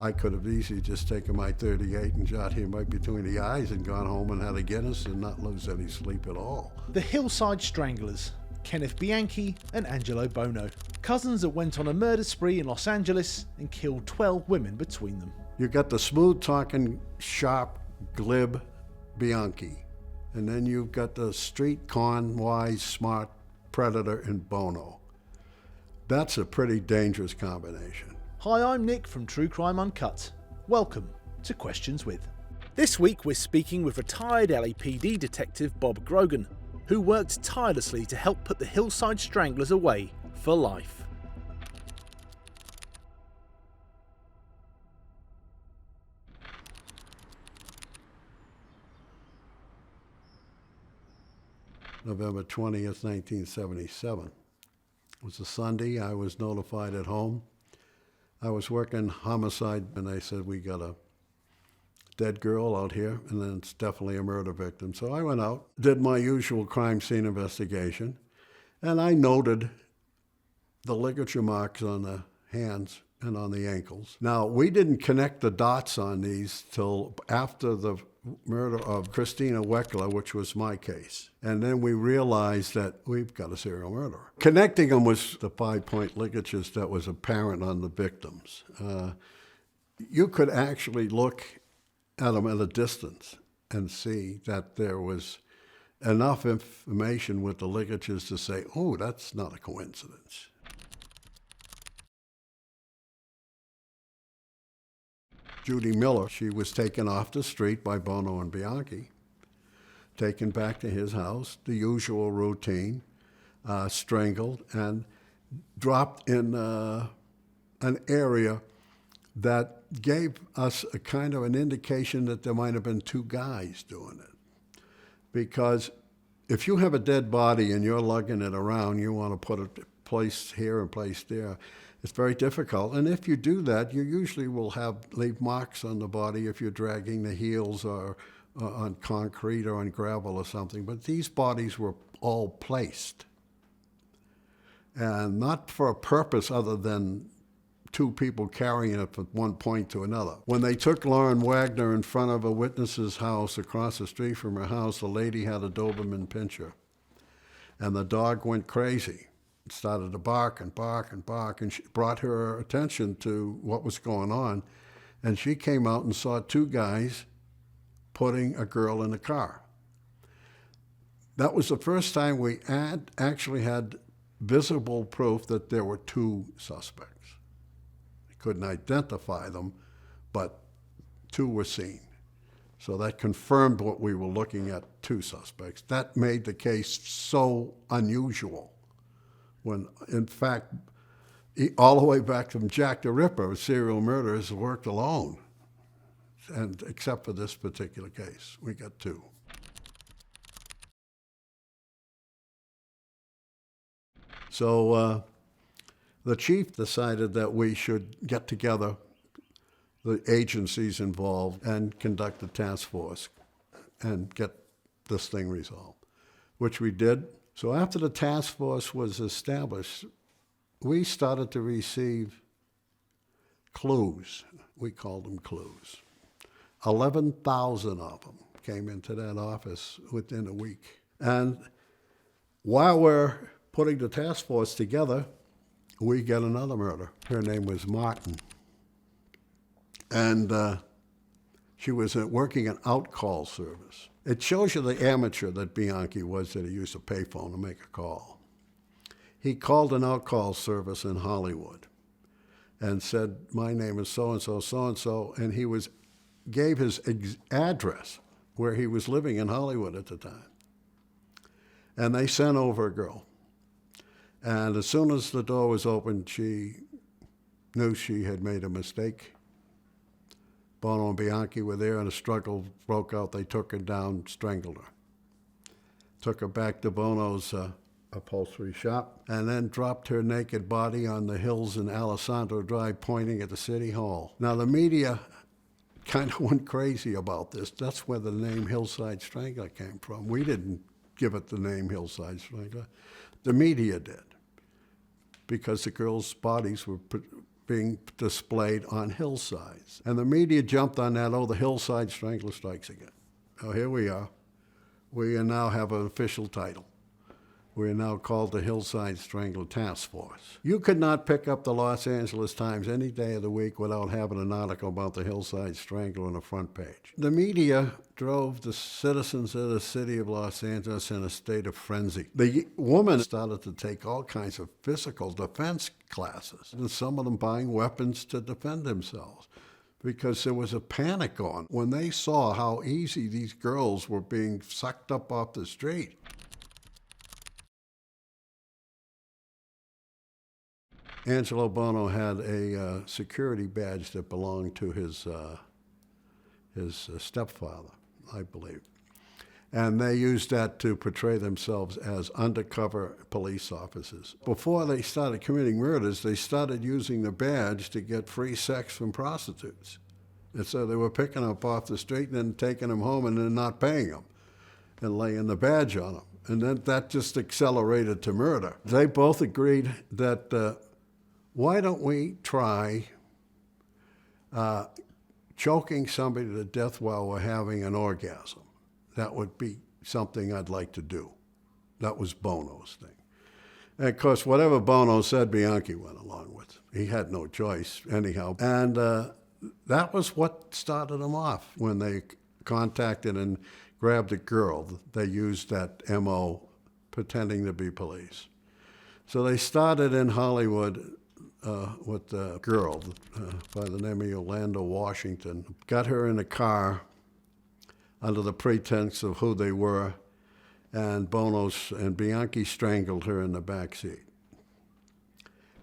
I could have easily just taken my 38 and shot him right between the eyes and gone home and had a Guinness and not lose any sleep at all. The Hillside Stranglers, Kenneth Bianchi and Angelo Buono, cousins that went on a murder spree in Los Angeles and killed 12 women between them. You got the smooth-talking, sharp, glib Bianchi, and then you've got the street con-wise, smart predator in Buono. That's a pretty dangerous combination. Hi, I'm Nick from True Crime Uncut. Welcome to Questions With. This week we're speaking with retired LAPD detective Bob Grogan, who worked tirelessly to help put the Hillside Stranglers away for life. November 20th, 1977. It was a Sunday. I was notified at home. I was working homicide, and they said, we got a dead girl out here, and then it's definitely a murder victim. So I went out, did my usual crime scene investigation, and I noted the ligature marks on the hands and on the ankles. Now, we didn't connect the dots on these till after the murder of Christina Weckler, which was my case. And then we realized that we've got a serial murderer. Connecting them was the 5-point ligatures that was apparent on the victims. You could actually look at them at a distance and see that there was enough information with the ligatures to say, oh, that's not a coincidence. Judy Miller, she was taken off the street by Buono and Bianchi, taken back to his house, the usual routine, strangled and dropped in an area that gave us a kind of an indication that there might have been two guys doing it. Because if you have a dead body and you're lugging it around, you want to put it placed here and placed there. It's very difficult, and if you do that, you usually will leave marks on the body if you're dragging the heels or on concrete or on gravel or something. But these bodies were all placed, and not for a purpose other than two people carrying it from one point to another. When they took Lauren Wagner in front of a witness's house across the street from her house, the lady had a Doberman Pinscher, and the dog went crazy. Started to bark and bark and bark, and she brought her attention to what was going on, and she came out and saw two guys putting a girl in a car. That was the first time we actually had visible proof that there were two suspects. We couldn't identify them, but two were seen. So that confirmed what we were looking at, two suspects. That made the case so unusual. When, in fact, all the way back from Jack the Ripper, serial murderers worked alone. And except for this particular case, we got two. So the chief decided that we should get together, the agencies involved, and conduct a task force and get this thing resolved, which we did. So after the task force was established, we started to receive clues. We called them clues. 11,000 of them came into that office within a week. And while we're putting the task force together, we get another murder. Her name was Martin. And she was working an out-call service. It shows you the amateur that Bianchi was, that he used a payphone to make a call. He called an out-call service in Hollywood and said, my name is so-and-so, so-and-so, and he gave his address where he was living in Hollywood at the time. And they sent over a girl. And as soon as the door was opened, she knew she had made a mistake. Buono and Bianchi were there, and a struggle broke out. They took her down, strangled her. Took her back to Buono's upholstery shop, and then dropped her naked body on the hills in Alessandro Drive, pointing at the city hall. Now, the media kind of went crazy about this. That's where the name Hillside Strangler came from. We didn't give it the name Hillside Strangler. The media did, because the girls' bodies were being displayed on hillsides. And the media jumped on that, oh, the Hillside Strangler strikes again. Oh, here we are. We now have an official title. We are now called the Hillside Strangler Task Force. You could not pick up the Los Angeles Times any day of the week without having an article about the Hillside Strangler on the front page. The media drove the citizens of the city of Los Angeles in a state of frenzy. The woman started to take all kinds of physical defense classes, and some of them buying weapons to defend themselves, because there was a panic going when they saw how easy these girls were being sucked up off the street. Angelo Buono had a security badge that belonged to his stepfather, I believe. And they used that to portray themselves as undercover police officers. Before they started committing murders, they started using the badge to get free sex from prostitutes. And so they were picking them up off the street and then taking them home and then not paying them and laying the badge on them. And then that just accelerated to murder. They both agreed that why don't we try choking somebody to death while we're having an orgasm? That would be something I'd like to do. That was Bono's thing. And of course, whatever Bono said, Bianchi went along with. He had no choice anyhow. And that was what started them off. When they contacted and grabbed a girl, they used that MO, pretending to be police. So they started in Hollywood with a girl by the name of Yolanda Washington. Got her in a car under the pretense of who they were, and Bianchi strangled her in the back seat.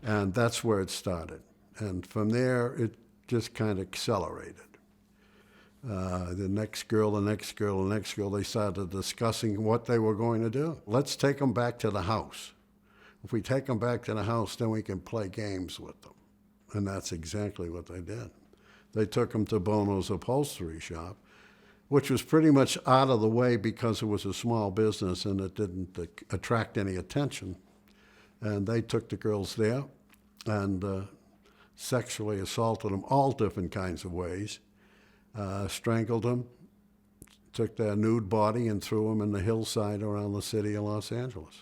And that's where it started. And from there, it just kind of accelerated. The next girl, they started discussing what they were going to do. Let's take them back to the house. If we take them back to the house, then we can play games with them. And that's exactly what they did. They took them to Bono's upholstery shop, which was pretty much out of the way because it was a small business and it didn't attract any attention. And they took the girls there and sexually assaulted them all different kinds of ways, strangled them, took their nude body and threw them in the hillside around the city of Los Angeles.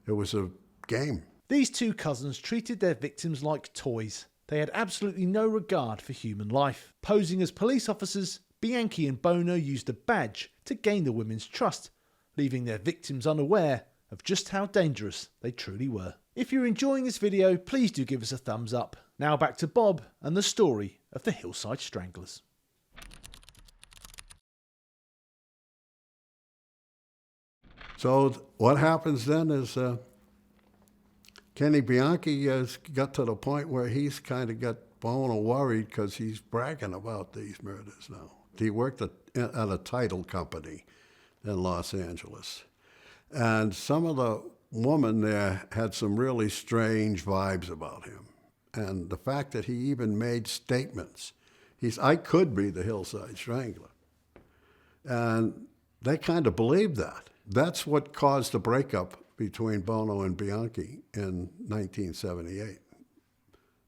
It was a game. These two cousins treated their victims like toys. They had absolutely no regard for human life. Posing as police officers, Bianchi and Buono used a badge to gain the women's trust, leaving their victims unaware of just how dangerous they truly were. If you're enjoying this video, please do give us a thumbs up. Now back to Bob and the story of the Hillside Stranglers. So what happens then is Kenny Bianchi got to the point where he's kind of got Buono worried because he's bragging about these murders now. He worked at a title company in Los Angeles. And some of the women there had some really strange vibes about him. And the fact that he even made statements. I could be the Hillside Strangler. And they kind of believed that. That's what caused the breakup between Buono and Bianchi in 1978.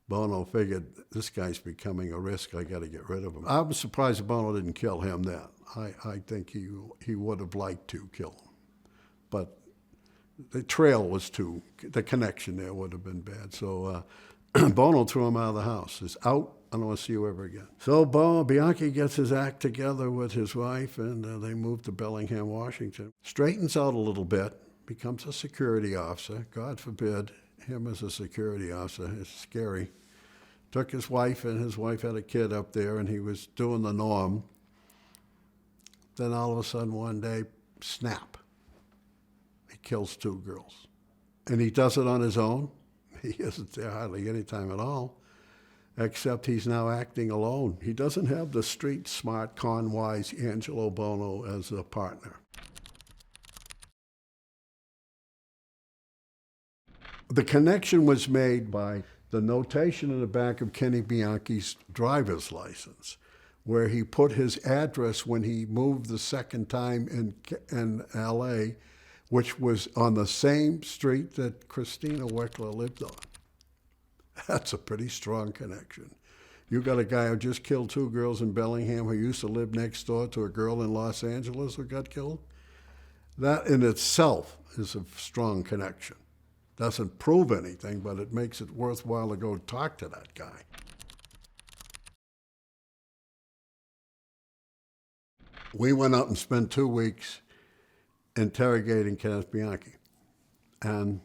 Buono figured, this guy's becoming a risk, I got to get rid of him. I'm surprised Buono didn't kill him then. I think he would have liked to kill him. But the trail was the connection there would have been bad. So Buono threw him out of the house. He's out, I don't want to see you ever again. So Bianchi gets his act together with his wife, and they move to Bellingham, Washington. Straightens out a little bit, becomes a security officer. God forbid him as a security officer. It's scary. Took his wife, and his wife had a kid up there, and he was doing the norm. Then all of a sudden one day, snap. He kills two girls. And he does it on his own. He isn't there hardly any time at all. Except he's now acting alone. He doesn't have the street smart, con-wise Angelo Buono as a partner. The connection was made by the notation in the back of Kenny Bianchi's driver's license, where he put his address when he moved the second time in L.A., which was on the same street that Christina Weckler lived on. That's a pretty strong connection. You got a guy who just killed 2 girls in Bellingham who used to live next door to a girl in Los Angeles who got killed. That in itself is a strong connection. Doesn't prove anything, but it makes it worthwhile to go talk to that guy. We went out and spent 2 weeks interrogating Kenneth Bianchi. And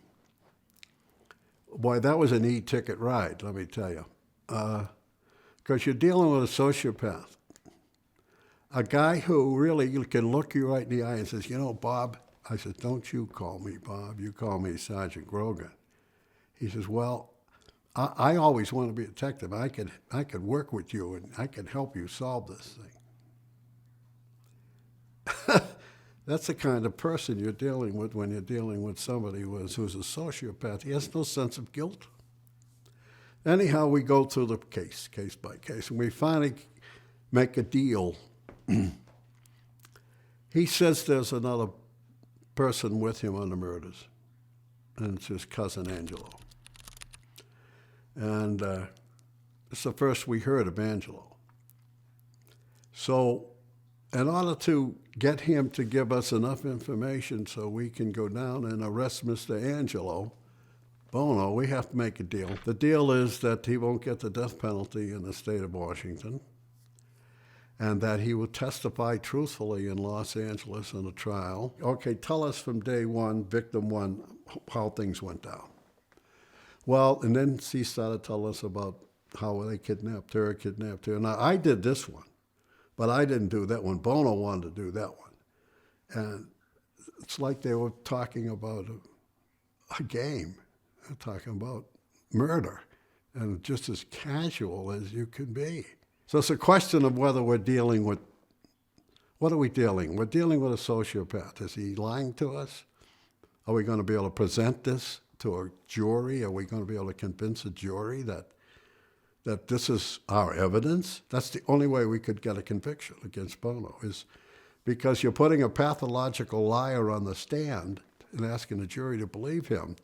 boy, that was an e-ticket ride, let me tell you. Because you're dealing with a sociopath. A guy who really can look you right in the eye and says, you know, Bob, I said, don't you call me Bob, you call me Sergeant Grogan. He says, well, I always want to be a detective. I could work with you and I could help you solve this thing. That's the kind of person you're dealing with when you're dealing with somebody who's a sociopath. He has no sense of guilt. Anyhow, we go through the case by case, and we finally make a deal. He says there's another person with him on the murders, and it's his cousin Angelo. And it's the first we heard of Angelo. So in order to get him to give us enough information so we can go down and arrest Mr. Angelo, Buono, we have to make a deal. The deal is that he won't get the death penalty in the state of Washington, and that he will testify truthfully in Los Angeles in a trial. Okay, tell us from day one, victim one, how things went down. Well, and then he started telling us about how they kidnapped her. Now, I did this one, but I didn't do that one. Buono wanted to do that one. And it's like they were talking about a game. They're talking about murder, and just as casual as you can be. So it's a question of whether we're dealing with, what are we dealing? We're dealing with a sociopath. Is he lying to us? Are we going to be able to present this to a jury? Are we going to be able to convince a jury that this is our evidence? That's the only way we could get a conviction against Buono, is because you're putting a pathological liar on the stand and asking the jury to believe him.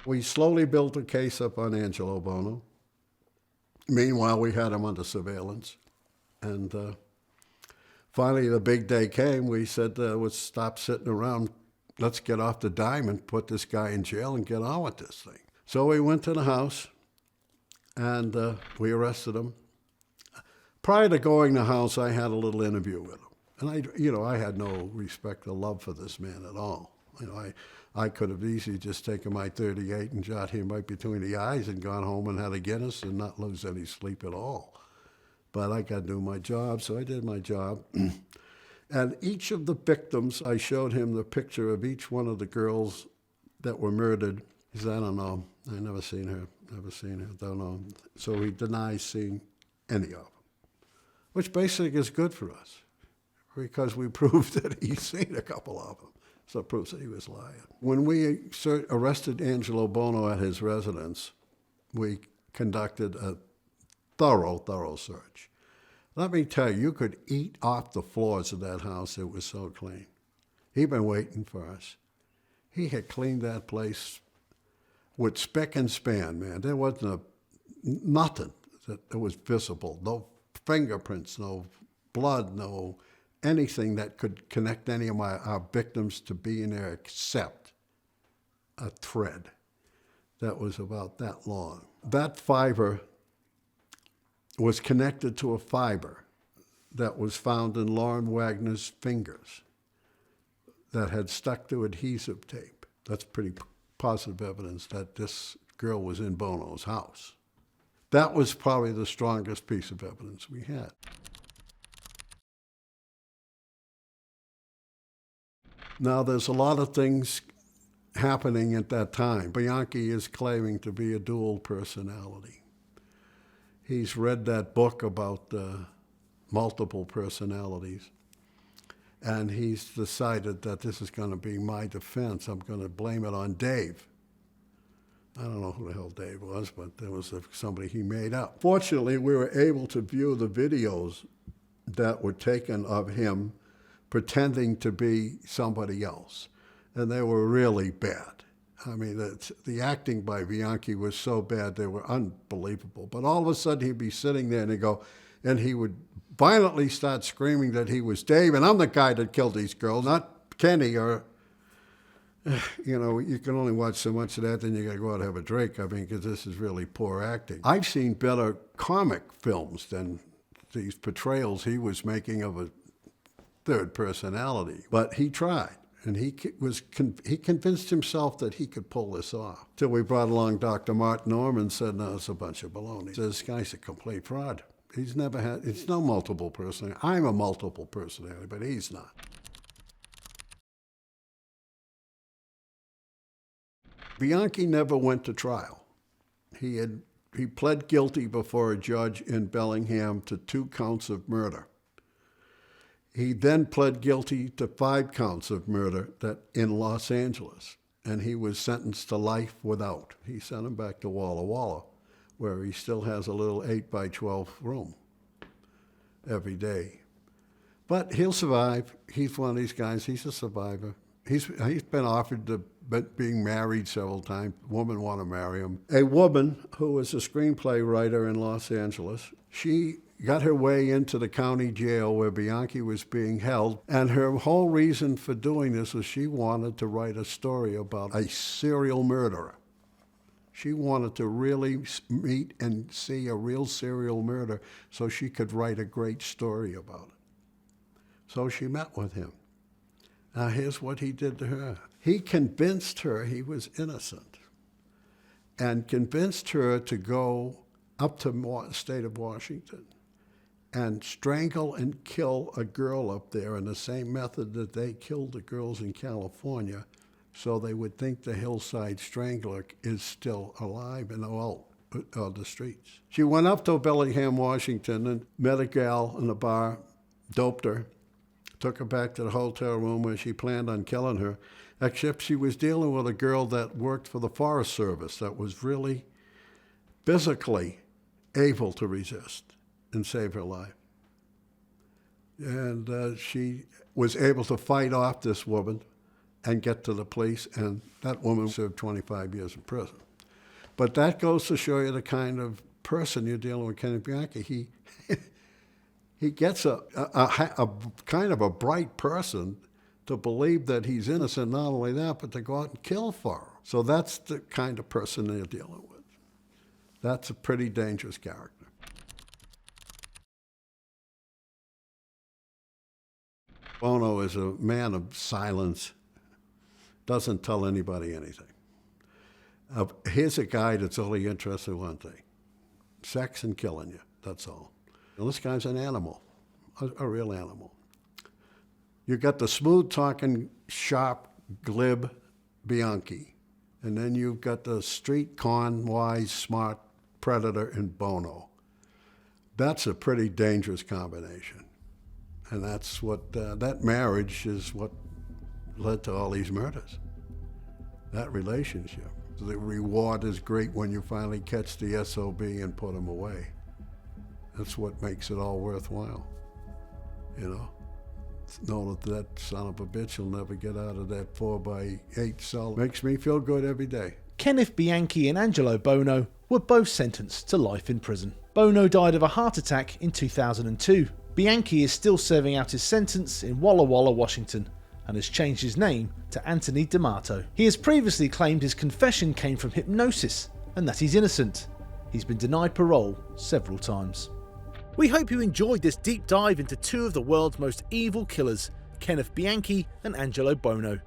We slowly built a case up on Angelo Buono. Meanwhile, we had him under surveillance. And finally, the big day came. We said, let's stop sitting around. Let's get off the dime and put this guy in jail and get on with this thing. So we went to the house, and we arrested him. Prior to going to the house, I had a little interview with him. And I had no respect or love for this man at all. I could have easily just taken my .38 and shot him right between the eyes and gone home and had a Guinness and not lose any sleep at all. But I got to do my job, so I did my job. And each of the victims, I showed him the picture of each one of the girls that were murdered. He said, I don't know. I never seen her, don't know. So he denies seeing any of them, which basically is good for us because we proved that he's seen a couple of them. So it proves that he was lying. When we arrested Angelo Buono at his residence, we conducted a thorough search. Let me tell you, you could eat off the floors of that house. It was so clean. He'd been waiting for us. He had cleaned that place with spick and span, man. There wasn't nothing that was visible. No fingerprints, no blood, no anything that could connect any of our victims to being there except a thread that was about that long. That fiber was connected to a fiber that was found in Lauren Wagner's fingers that had stuck to adhesive tape. That's pretty positive evidence that this girl was in Buono's house. That was probably the strongest piece of evidence we had. Now, there's a lot of things happening at that time. Bianchi is claiming to be a dual personality. He's read that book about multiple personalities, and he's decided that this is going to be my defense. I'm going to blame it on Dave. I don't know who the hell Dave was, but there was somebody he made up. Fortunately, we were able to view the videos that were taken of him pretending to be somebody else. and they were really bad. I mean, the acting by Bianchi was so bad, they were unbelievable. But all of a sudden, he'd be sitting there, and he would violently start screaming that he was Dave, and I'm the guy that killed these girls, not Kenny, or, you can only watch so much of that, then you got to go out and have a drink, because this is really poor acting. I've seen better comic films than these portrayals he was making of a third personality. But he tried, and he convinced himself that he could pull this off. Till we brought along Dr. Martin Norman and said, no, it's a bunch of baloney. This guy's a complete fraud. It's no multiple personality. I'm a multiple personality, but he's not. Bianchi never went to trial. He pled guilty before a judge in Bellingham to 2 counts of murder. He then pled guilty to 5 counts of murder in Los Angeles, and he was sentenced to life without. He sent him back to Walla Walla, where he still has a little 8x12 room every day. But he'll survive. He's one of these guys. He's a survivor. He's been offered to being married several times. Women want to marry him. A woman who was a screenplay writer in Los Angeles, she got her way into the county jail where Bianchi was being held, and her whole reason for doing this was she wanted to write a story about a serial murderer. She wanted to really meet and see a real serial murder so she could write a great story about it. So she met with him. Now here's what he did to her. He convinced her he was innocent and convinced her to go up to the state of Washington and strangle and kill a girl up there in the same method that they killed the girls in California, so they would think the Hillside Strangler is still alive and out on the streets. She went up to Bellingham, Washington, and met a gal in a bar, doped her, took her back to the hotel room where she planned on killing her, except she was dealing with a girl that worked for the Forest Service that was really physically able to resist and save her life. And she was able to fight off this woman and get to the police, and that woman served 25 years in prison. But that goes to show you the kind of person you're dealing with, Kenneth Bianchi. He gets a kind of a bright person to believe that he's innocent, not only that, but to go out and kill for her. So that's the kind of person they're dealing with. That's a pretty dangerous character. Buono is a man of silence, doesn't tell anybody anything. Here's a guy that's only interested in one thing: sex and killing you, that's all. Well, this guy's an animal, a real animal. You got the smooth-talking, sharp, glib Bianchi, and then you've got the street con-wise, smart predator in Buono. That's a pretty dangerous combination, and that's what that marriage is what led to all these murders. That relationship. The reward is great when you finally catch the SOB and put him away. That's what makes it all worthwhile, Know that son of a bitch will never get out of that 4x8 cell. Makes me feel good every day. Kenneth Bianchi and Angelo Buono were both sentenced to life in prison. Buono died of a heart attack in 2002. Bianchi is still serving out his sentence in Walla Walla, Washington, and has changed his name to Anthony D'Amato. He has previously claimed his confession came from hypnosis and that he's innocent. He's been denied parole several times. We hope you enjoyed this deep dive into 2 of the world's most evil killers, Kenneth Bianchi and Angelo Buono.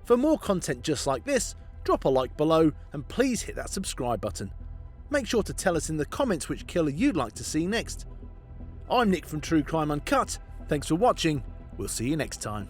For more content just like this, drop a like below and please hit that subscribe button. Make sure to tell us in the comments which killer you'd like to see next. I'm Nick from True Crime Uncut. Thanks for watching. We'll see you next time.